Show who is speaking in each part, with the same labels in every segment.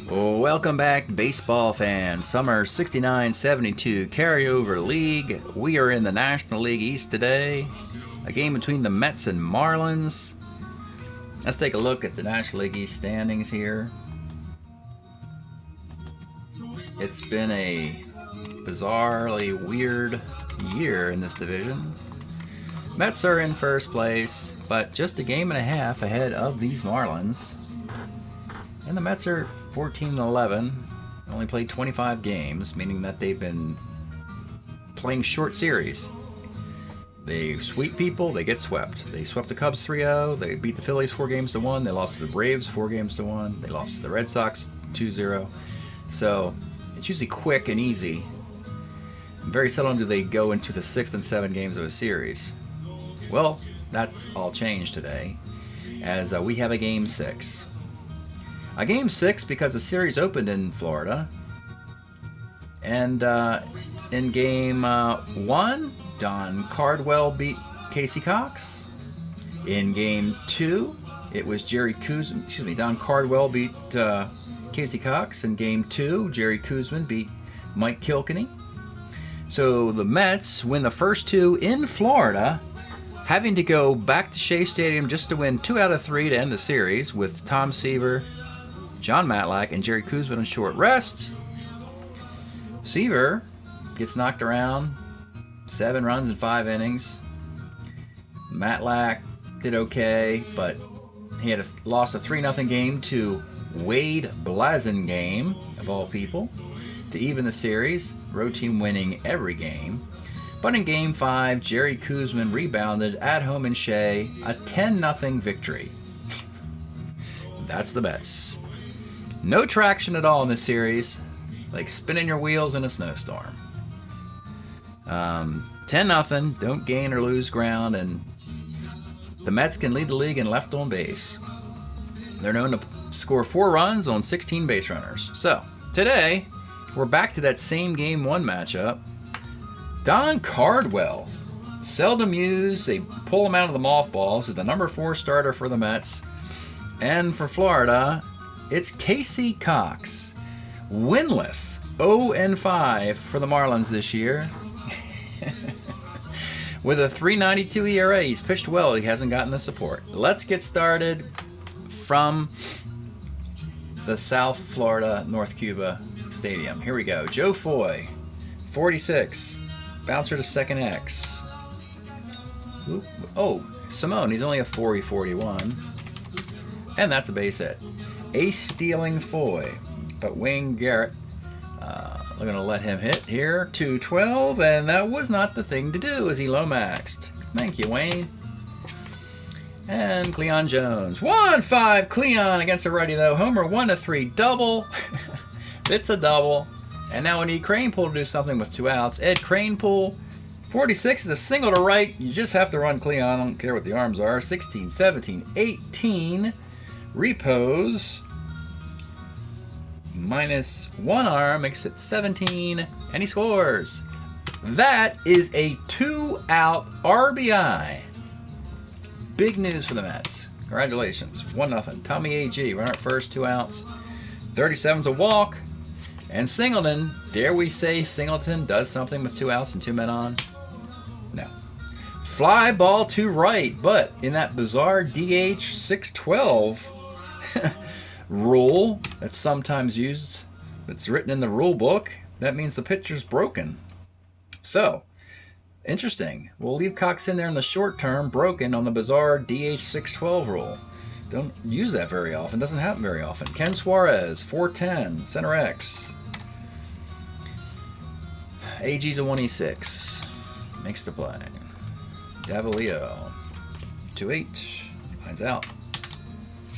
Speaker 1: Welcome back, baseball fans. Summer 69-72 carryover league. We are in the National League East today. A game between the Mets and Marlins. Let's take a look at the National League East standings here. It's been a bizarrely weird year in this division. Mets are in first place, but just a game and a half ahead of these Marlins. And the Mets are 14-11, only played 25 games, meaning that they've been playing short series. They sweep people, they get swept. They swept the Cubs 3-0, they beat the Phillies 4-1, they lost to the Braves 4-1, they lost to the Red Sox 2-0. So it's usually quick and easy. Very seldom do they go into the 6th and 7th games of a series. Well, that's all changed today, as we have a Game 6. A Game 6 because the series opened in Florida. And in Game 1, Don Cardwell beat Casey Cox. In Game 2, it was Don Cardwell beat Casey Cox. In Game 2, Jerry Koosman beat Mike Kilkenny. So the Mets win the first two in Florida, having to go back to Shea Stadium just to win 2 out of 3 to end the series with Tom Seaver, John Matlack, and Jerry Koosman on short rest. Seaver gets knocked around, 7 runs in 5 innings. Matlack did okay, but he had lost a 3-0 game to Wade Blasingame, of all people, to even the series. Road team winning every game. But in Game 5, Jerry Koosman rebounded at home in Shea, a 10-0 victory. That's the Mets. No traction at all in this series, like spinning your wheels in a snowstorm. 10-0, don't gain or lose ground, and the Mets can lead the league in left on base. They're known to score 4 runs on 16 base runners. So, today, we're back to that same Game 1 matchup. Don Cardwell, seldom used, they pull him out of the mothballs, with the number 4 starter for the Mets. And for Florida, it's Casey Cox, winless, 0-5 for the Marlins this year. With a 3.92 ERA, he's pitched well, he hasn't gotten the support. Let's get started from the South Florida North Cuba Stadium. Here we go. Joe Foy, 46, bouncer to second X. Oop. Oh, Simone, he's only a 40-41, and that's a base hit. Ace-stealing Foy, but Wayne Garrett, we're going to let him hit here, 212, and that was not the thing to do as he low-maxed. Thank you, Wayne. And Cleon Jones, 1-5, Cleon against the righty though, homer 1-3, double, it's a double, and now we need Cranepool to do something with 2 outs. Ed Cranepool, 46 is a single to right, you just have to run Cleon, I don't care what the arms are, 16, 17, 18, repose, minus 1 arm makes it 17, and he scores. That is a 2-out RBI. Big news for the Mets. Congratulations. 1-0. Tommy A.G. runner at first, 2 outs. 37's a walk. And Singleton, dare we say Singleton does something with 2 outs and 2 men on? No. Fly ball to right, but in that bizarre DH 612 rule that's sometimes used, it's written in the rule book, that means the pitcher's broken. So, interesting. We'll leave Cox in there in the short term, broken on the bizarre DH 612 rule. Don't use that very often, doesn't happen very often. Ken Suarez, 410, center X. AG's a 1E6, makes the play. Davalillo, 2-8, lines out.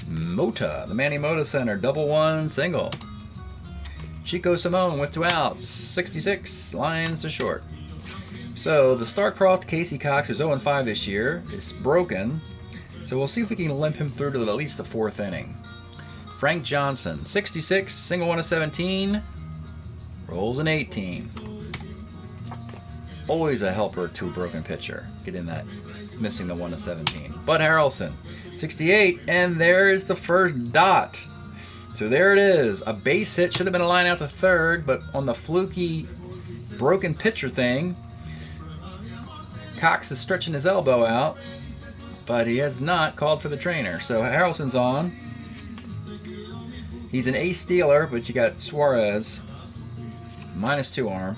Speaker 1: Mota, the Manny Mota center, double 1, single. Chico Simone with 2 outs, 66, lines to short. So the star-crossed Casey Cox, who's 0-5 this year, is broken. So we'll see if we can limp him through to at least the 4th inning. Frank Johnson, 66, single 1-17, rolls an 18. Always a helper to a broken pitcher. Get in that, missing the 1-17. Bud Harrelson, 68, and there's the first dot. So there it is. A base hit. Should have been a line out to third, but on the fluky broken pitcher thing, Cox is stretching his elbow out, but he has not called for the trainer. So Harrelson's on. He's an ace stealer, but you got Suarez. -2 arm.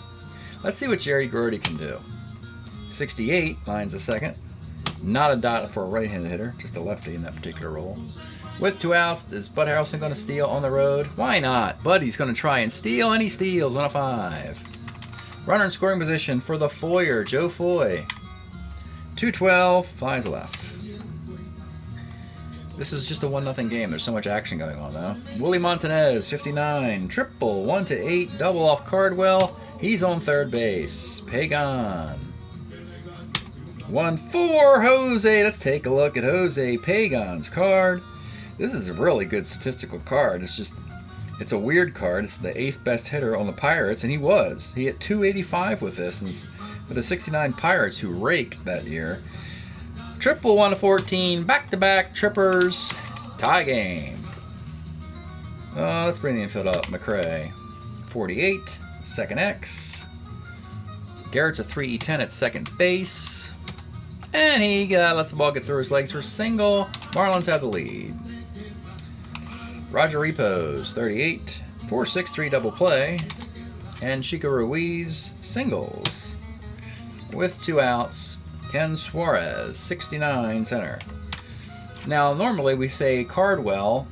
Speaker 1: Let's see what Jerry Grody can do. 68, lines a second. Not a dot for a right-handed hitter, just a lefty in that particular role. With 2 outs, is Bud Harrelson going to steal on the road? Why not? Buddy's going to try and steal, and he steals on a 5. Runner in scoring position for the Foyer, Joe Foy. 212, flies left. This is just a 1-0 game. There's so much action going on, though. Willie Montanez, 59, triple, 1-8, double off Cardwell. He's on third base. Pagan. 1-4, Jose. Let's take a look at Jose Pagan's card. This is a really good statistical card. It's a weird card. It's the 8th best hitter on the Pirates, and he was. He hit 285 with this, and with the 69 Pirates who raked that year. Triple 1-14, back-to-back trippers, tie game. Let's bring the infield up. McRae, 48, second X. Garrett's a 3-10 at second base. And he lets the ball get through his legs for a single. Marlins have the lead. Roger Repos, 38, 4-6-3 double play. And Chico Ruiz, singles. With 2 outs, Ken Suarez, 69, center. Now, normally we say Cardwell,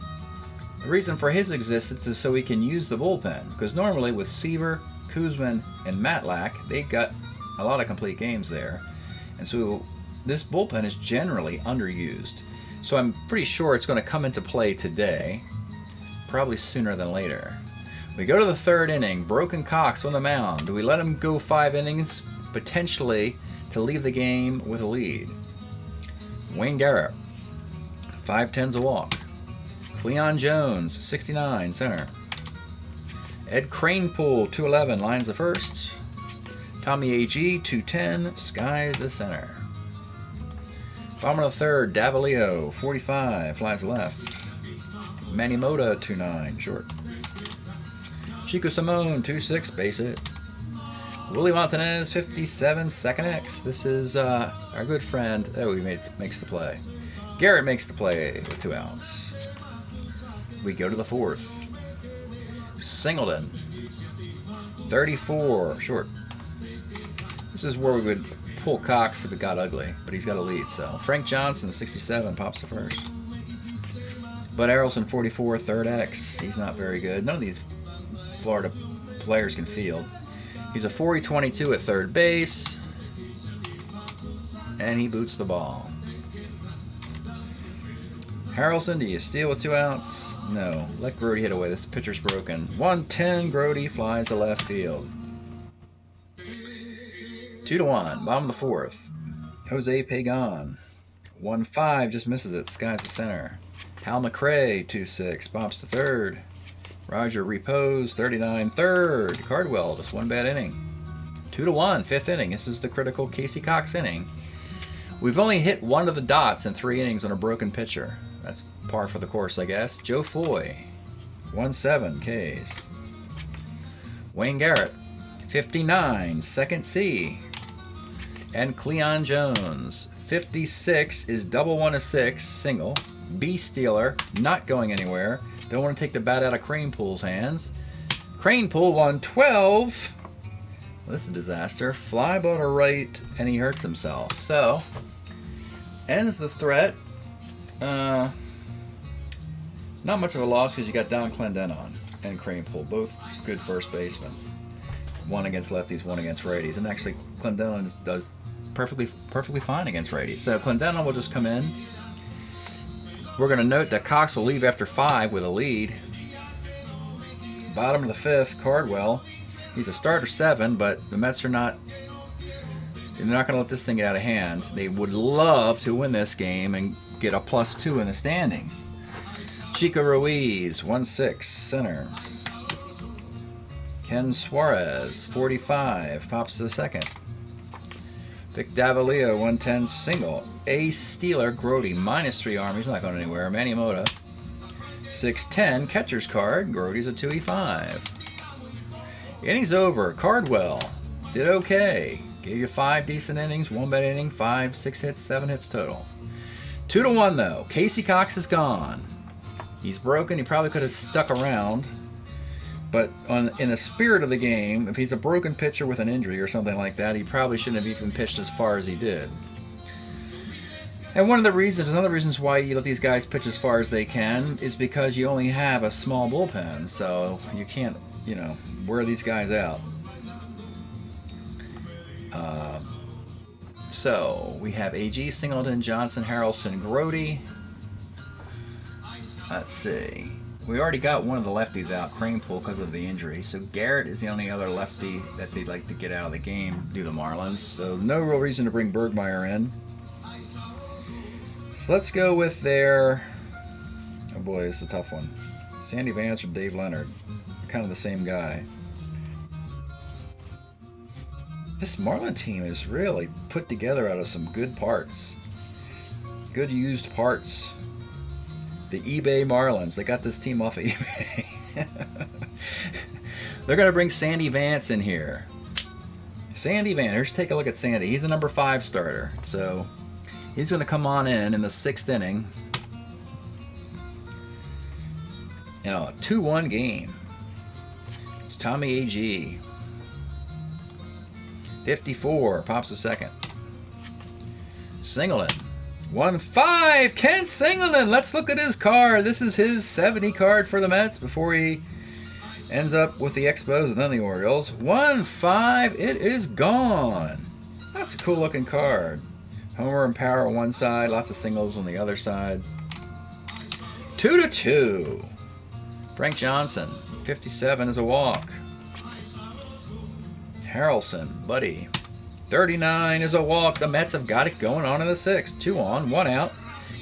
Speaker 1: the reason for his existence is so he can use the bullpen. Because normally with Seaver, Kuzman, and Matlack, they got a lot of complete games there. And so this bullpen is generally underused. So I'm pretty sure it's going to come into play today, probably sooner than later. We go to the 3rd inning, Broken Cox on the mound. Do we let him go 5 innings, potentially, to leave the game with a lead? Wayne Garrett, 5-10's a walk. Cleon Jones, 69, center. Ed Cranepool, 211, lines the first. Tommy A.G., 210, skies the center. Bottom of the 3rd, Davalillo, 45, flies left. Manny Mota, 2-9, short. Chico Simone, 2-6, base hit. Willie Montanez, 57, second X. This is our good friend. Oh, he makes the play. Garrett makes the play with 2 outs. We go to the 4th. Singleton, 34, short. This is where we would pull Cox if it got ugly, but he's got a lead, so. Frank Johnson, 67, pops the first. Bud Harrelson, 44, third X. He's not very good. None of these Florida players can field. He's a 4-22 at third base, and he boots the ball. Harrelson, do you steal with 2 outs? No. Let Grody hit away. This pitcher's broken. 1-10, Grody flies to left field. 2-1, bottom of the 4th. Jose Pagan, 1-5, just misses it. Skies the center. Hal McRae, 2-6, pops to third. Roger Repos, 39, third. Cardwell, just 1 bad inning. 2-1, 5th inning. This is the critical Casey Cox inning. We've only hit 1 of the dots in 3 innings on a broken pitcher. That's par for the course, I guess. Joe Foy, 1-7, Ks. Wayne Garrett, 59, second C. And Cleon Jones, 56, is double 1-6, single. B stealer, not going anywhere. Don't want to take the bat out of Cranepool's hands. Cranepool, 112. Well, this is a disaster. Fly ball to right, and he hurts himself. So, ends the threat. Not much of a loss because you got Don Clendenon and Cranepool, both good first basemen. 1 against lefties, 1 against righties. And actually, Clendenon does perfectly fine against righties. So Clendenon will just come in. We're going to note that Cox will leave after 5 with a lead. Bottom of the 5th, Cardwell. He's a starter 7, but the Mets are not. They're not going to let this thing get out of hand. They would love to win this game and get a +2 in the standings. Chico Ruiz, 1-6, center. Ken Suarez, 45, pops to the second. Vic Davalillo, 110, single. Ace stealer, Grody, -3 arm. He's not going anywhere. Manny Mota, 6-10, catcher's card. Grody's a 2E5. Innings over. Cardwell did okay. Gave you 5 decent innings, 1 bad inning, 5, 6 hits, 7 hits total. 2-1 though. Casey Cox is gone. He's broken. He probably could have stuck around. But in the spirit of the game, if he's a broken pitcher with an injury or something like that, he probably shouldn't have even pitched as far as he did. And one of the reasons, another reasons why you let these guys pitch as far as they can is because you only have a small bullpen, so you can't, wear these guys out. So we have AG, Singleton, Johnson, Harrelson, Grody. Let's see. We already got one of the lefties out, Cranepool, because of the injury. So Garrett is the only other lefty that they'd like to get out of the game due to Marlins. So no real reason to bring Bergmeyer in. So let's go with their... Oh boy, this is a tough one. Sandy Vance or Dave Leonard. Kind of the same guy. This Marlin team is really put together out of some good parts. Good used parts. The eBay Marlins. They got this team off of eBay. They're going to bring Sandy Vance in here. Sandy Vance. Let's take a look at Sandy. He's the number 5 starter. So he's going to come on in the 6th inning. A 2-1 game. It's Tommy A.G. 54. Pops a second. Singleton. 1-5. Ken Singleton. Let's look at his card. This is his 70 card for the Mets before he ends up with the Expos and then the Orioles. 1-5. It is gone. That's a cool looking card. Homer and Power on one side. Lots of singles on the other side. 2-2. Frank Johnson. 57 is a walk. Harrelson, buddy. 39 is a walk. The Mets have got it going on in the 6th. 2 on, 1 out.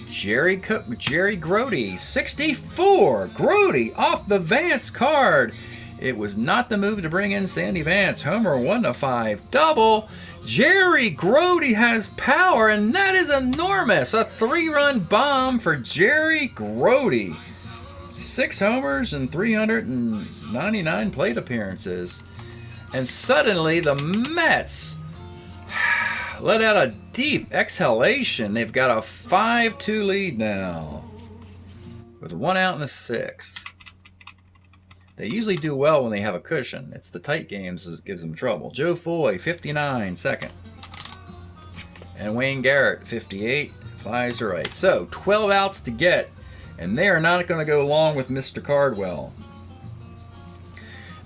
Speaker 1: Jerry Grody, 64. Grody off the Vance card. It was not the move to bring in Sandy Vance. Homer 1-5. Double. Jerry Grody has power, and that is enormous. A 3-run bomb for Jerry Grody. 6 homers and 399 plate appearances. And suddenly the Mets let out a deep exhalation. They've got a 5-2 lead now with 1 out in the 6th. They usually do well when they have a cushion. It's the tight games that gives them trouble. Joe Foy, 59, second. And Wayne Garrett, 58, flies to right. So 12 outs to get, and they are not going to go long with Mr. Cardwell.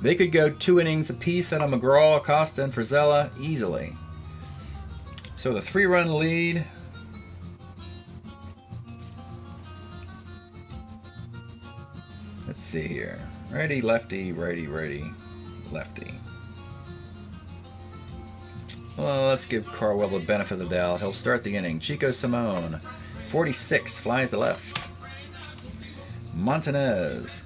Speaker 1: They could go 2 innings apiece out of McGraw, Acosta, and Frizella easily. So the 3-run lead. Let's see here. Righty, lefty, righty, righty, lefty. Well, let's give Cardwell the benefit of the doubt. He'll start the inning. Chico Simone, 46, flies to left. Montanez.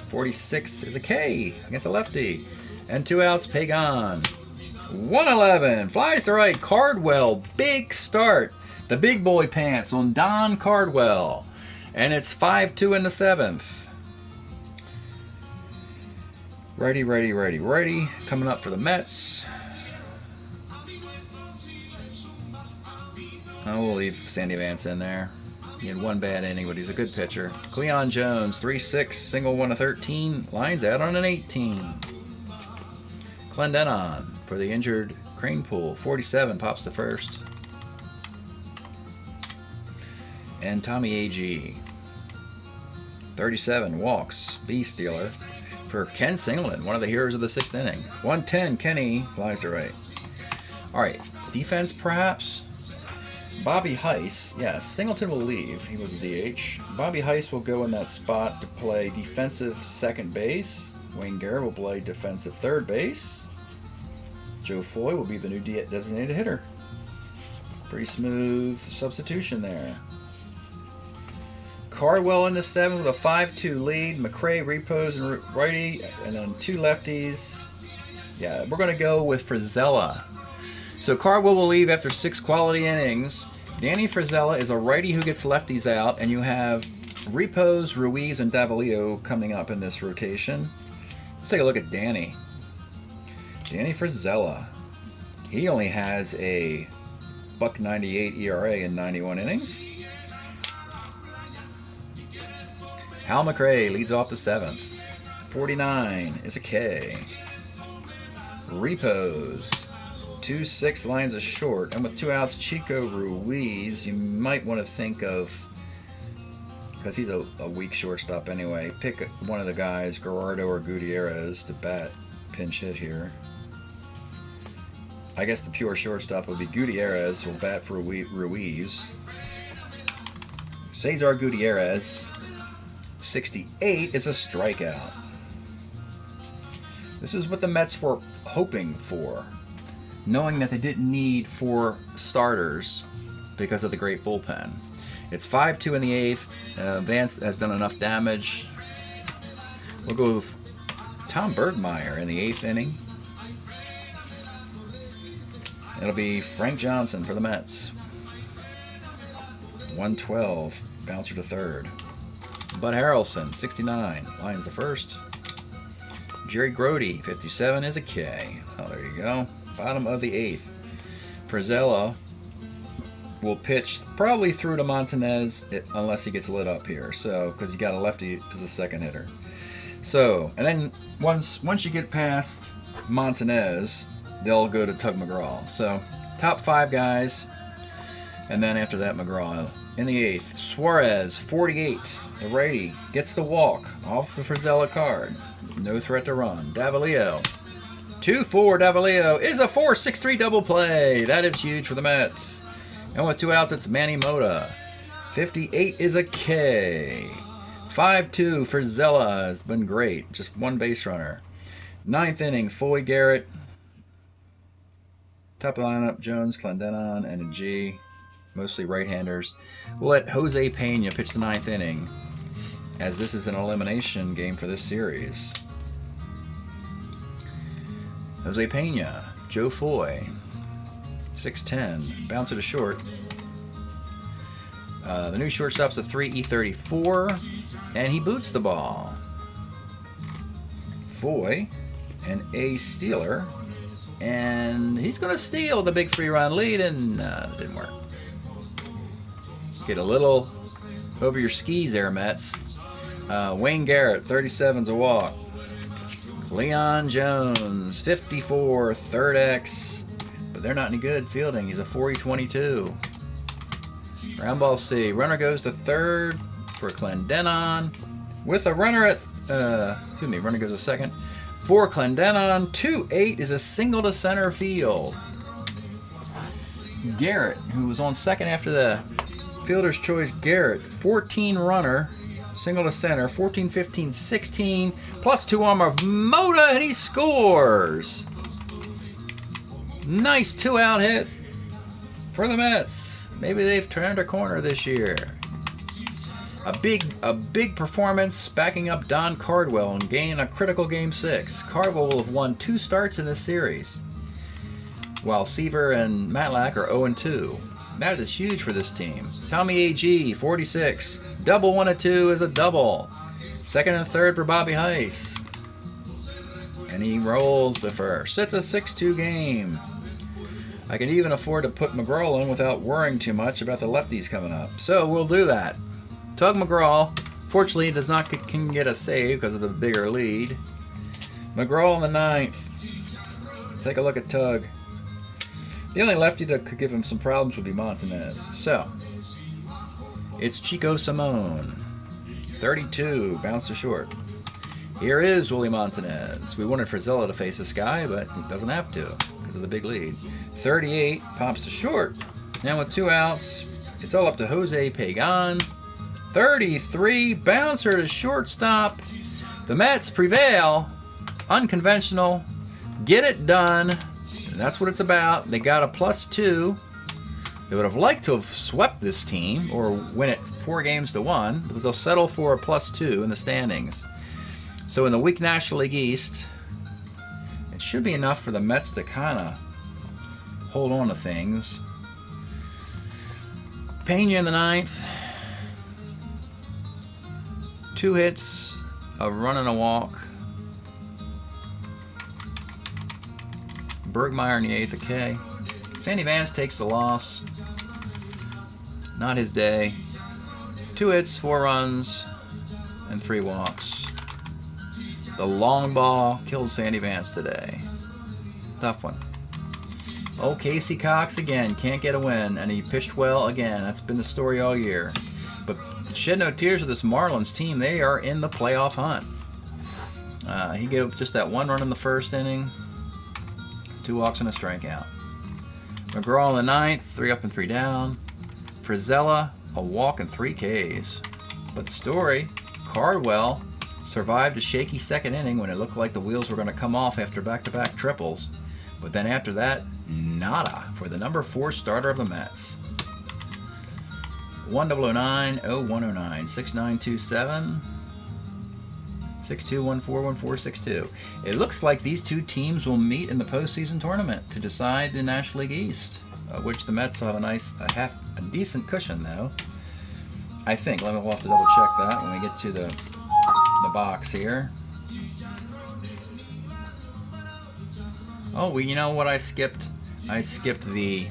Speaker 1: 46 is a K against a lefty. And 2 outs, Pagan. 111, flies to right. Cardwell, big start. The big boy pants on Don Cardwell. And it's 5-2 in the 7th. Righty, righty, righty, righty. Coming up for the Mets. We'll leave Sandy Vance in there. He had 1 bad inning, but he's a good pitcher. Cleon Jones, 3-6, single 1-13, lines out on an 18. Clendenon for the injured Cranepool, 47, pops to first. And Tommy A.G., 37, walks, B-stealer for Ken Singleton, one of the heroes of the 6th inning. 110, Kenny, flies to right. All right, defense perhaps? Bobby Heiss, yes, Singleton will leave. He was a DH. Bobby Heiss will go in that spot to play defensive second base. Wayne Garrett will play defensive third base. Joe Foy will be the new designated hitter. Pretty smooth substitution there. Cardwell in the 7th with a 5-2 lead. McRae, repos, and righty, and then 2 lefties. Yeah, we're going to go with Frizella. So Cardwell will leave after 6 quality innings. Danny Frizella is a righty who gets lefties out, and you have Repos, Ruiz, and Davalillo coming up in this rotation. Let's take a look at Danny. Danny Frizella. He only has a .98 ERA in 91 innings. Hal McRae leads off the 7th. 49 is a K. Repos. 2-6 lines of short. And with 2 outs, Chico Ruiz, you might want to think of, because he's a weak shortstop anyway, pick one of the guys, Gerardo or Gutierrez, to bat pinch hit here. I guess the pure shortstop would be Gutierrez, who will bat for Ruiz. Cesar Gutierrez, 68 is a strikeout. This is what the Mets were hoping for, knowing that they didn't need 4 starters because of the great bullpen. It's 5-2 in the 8th. Vance has done enough damage. We'll go with Tom Bergmeyer in the 8th inning. It'll be Frank Johnson for the Mets. 112, bouncer to 3rd. Bud Harrelson, 69, lines to 1st. Jerry Grody, 57, is a K. Oh, there you go. Bottom of the 8th. Frizella will pitch probably through to Montanez unless he gets lit up here. So, because you got a lefty as a second hitter. So, and then once you get past Montanez, they'll go to Tug McGraw. So, top 5 guys, and then after that, McGraw. In the 8th, Suarez, 48, the righty, gets the walk off the Frizella card. No threat to run. Davalillo, 2-4. Davalillo is a 4-6-3 double play. That is huge for the Mets. And with 2 outs, it's Manny Mota. 58 is a K. 5-2. Frizella has been great. Just 1 base runner. 9th inning, Foy, Garrett. Top of the lineup, Jones, Clendenon, and a G. Mostly right-handers. We'll let Jose Pena pitch the 9th inning, as this is an elimination game for this series. Jose Pena, Joe Foy, 6'10", bouncer to short. The new shortstop's a 3 E34, and he boots the ball. Foy, an A stealer, and he's going to steal the big 3-run lead, and it didn't work. Get a little over your skis there, Mets. Wayne Garrett, 37's a walk. Leon Jones, 54, 3rd X, but they're not any good fielding. He's a 4E22. Ground ball C. Runner goes to 3rd for Clendenon. With a runner at, runner goes to 2nd. For Clendenon, 2-8 is a single to center field. Garrett, who was on 2nd after the fielder's choice, Garrett, 14 runner, single to center, 14, 15, 16, plus 2 arm of Mota, and he scores. Nice 2-out hit for the Mets. Maybe they've turned a corner this year. A big performance backing up Don Cardwell and gaining a critical Game 6. Cardwell will have won 2 starts in this series, while Seaver and Matlack are 0-2. That is huge for this team. Tommy A.G., 46. Double 1-2 is a double. 2nd and 3rd for Bobby Heiss. And he rolls to 1st. It's a 6-2 game. I can even afford to put McGraw in without worrying too much about the lefties coming up. So we'll do that. Tug McGraw, fortunately, can get a save because of the bigger lead. McGraw in the 9th. Take a look at Tug. The only lefty that could give him some problems would be Montanez. So, it's Chico Simone. 32, bounce to short. Here is Willie Montanez. We wanted Frizella to face this guy, but he doesn't have to because of the big lead. 38, pops to short. Now with 2 outs, it's all up to Jose Pagan. 33, bouncer to shortstop. The Mets prevail. Unconventional. Get it done. That's what it's about. They got a +2. They would have liked to have swept this team or win it 4-1, but they'll settle for a +2 in the standings. So in the weak National League East, it should be enough for the Mets to kind of hold on to things. Pena in the 9th. 2 hits, a run and a walk. Bergmeyer in the 8th, a K. Sandy Vance takes the loss. Not his day. 2 hits, 4 runs, and 3 walks. The long ball killed Sandy Vance today. Tough one. Oh, Casey Cox again. Can't get a win, and he pitched well again. That's been the story all year. But shed no tears with this Marlins team. They are in the playoff hunt. He gave just that 1 run in the first inning. 2 walks and a strikeout. McGraw in the 9th, 3 up and 3 down. Frizella, a walk and 3 Ks. But the story, Cardwell survived a shaky second inning when it looked like the wheels were going to come off after back-to-back triples. But then after that, nada for the number 4 starter of the Mets. 1009-0109, 6927, 6214-1462. It looks like these 2 teams will meet in the postseason tournament to decide the National League East, which the Mets will have a decent cushion though. I think. We'll have to double check that when we get to the box here. Oh, well, you know what I skipped? I skipped the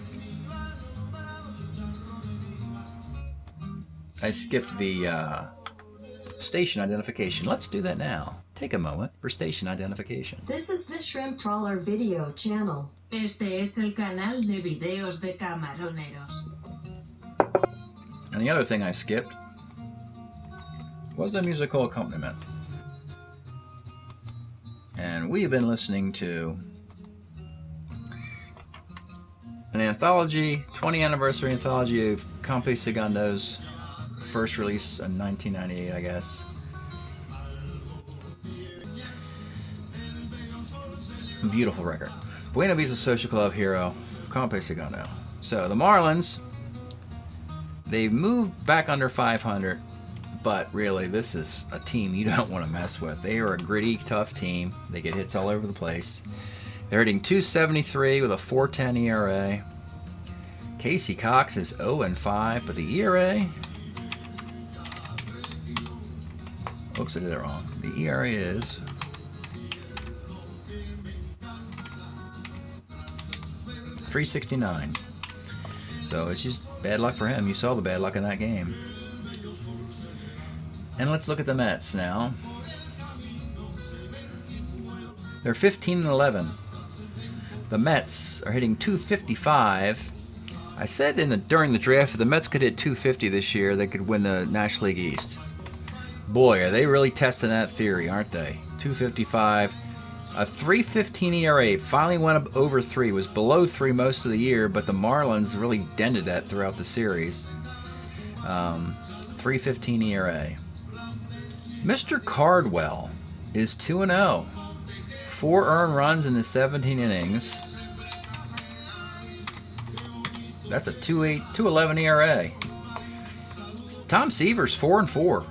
Speaker 1: station identification. Let's do that now. Take a moment for station identification.
Speaker 2: This is the Shrimp Trawler video channel.
Speaker 3: Este es el canal de videos de camaroneros.
Speaker 1: And the other thing I skipped was the musical accompaniment. And we have been listening to an anthology, 20th anniversary anthology of Campe Segundo's first release in 1998, I guess. Beautiful record. Buena Vista Social Club hero, Campe Segundo. So the Marlins, they've moved back under 500, but really this is a team you don't want to mess with. They are a gritty, tough team. They get hits all over the place. They're hitting .273 with a 4.10 ERA. Casey Cox is 0-5, but the ERA... Oops, I did it wrong. The ERA is... .369. So it's just bad luck for him. You saw the bad luck in that game. And let's look at the Mets now. They're 15-11. The Mets are hitting .255. I said during the draft, if the Mets could hit .250 this year, they could win the National League East. Boy, are they really testing that theory, aren't they? .255. A 3.15 ERA. Finally went up over 3. Was below 3 most of the year, but the Marlins really dented that throughout the series. 3.15 ERA. Mr. Cardwell is 2-0. 4 earned runs in the 17 innings. That's a 2.11 ERA. Tom Seaver's 4-4.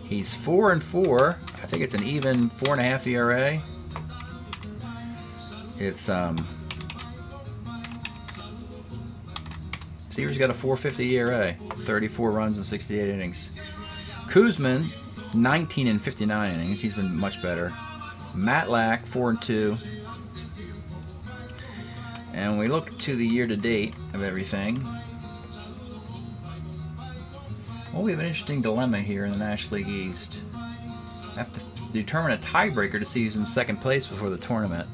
Speaker 1: He's 4-4. I think it's an even 4.5 ERA. It's Seaver's got a 4.50 ERA. 34 runs in 68 innings. Kuzman, 19 in 59 innings. He's been much better. Matlack, 4-2. And we look to the year-to-date of everything. Well, we have an interesting dilemma here in the National League East. Have to determine a tiebreaker to see who's in second place before the tournament.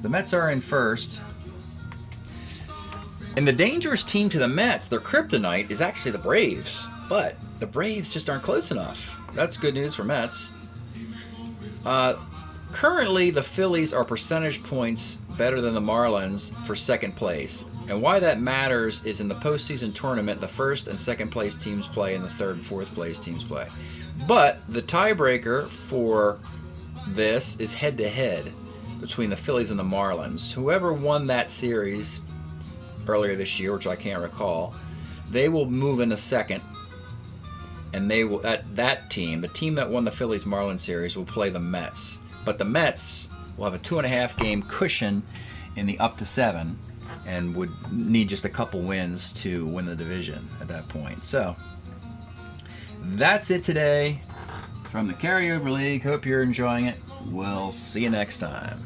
Speaker 1: The Mets are in first. And the dangerous team to the Mets, their kryptonite, is actually the Braves. But the Braves just aren't close enough. That's good news for Mets. Currently, the Phillies are percentage points better than the Marlins for second place. And why that matters is in the postseason tournament, the first and second place teams play and the third and fourth place teams play. But the tiebreaker for this is head-to-head between the Phillies and the Marlins. Whoever won that series earlier this year, which I can't recall, they will move into second. And they will that team, the team that won the Phillies-Marlins series, will play the Mets. But the Mets will have a 2.5 game cushion in the up to 7. and would need just a couple wins to win the division at that point. So that's it today from the Carryover League. Hope you're enjoying it. We'll see you next time.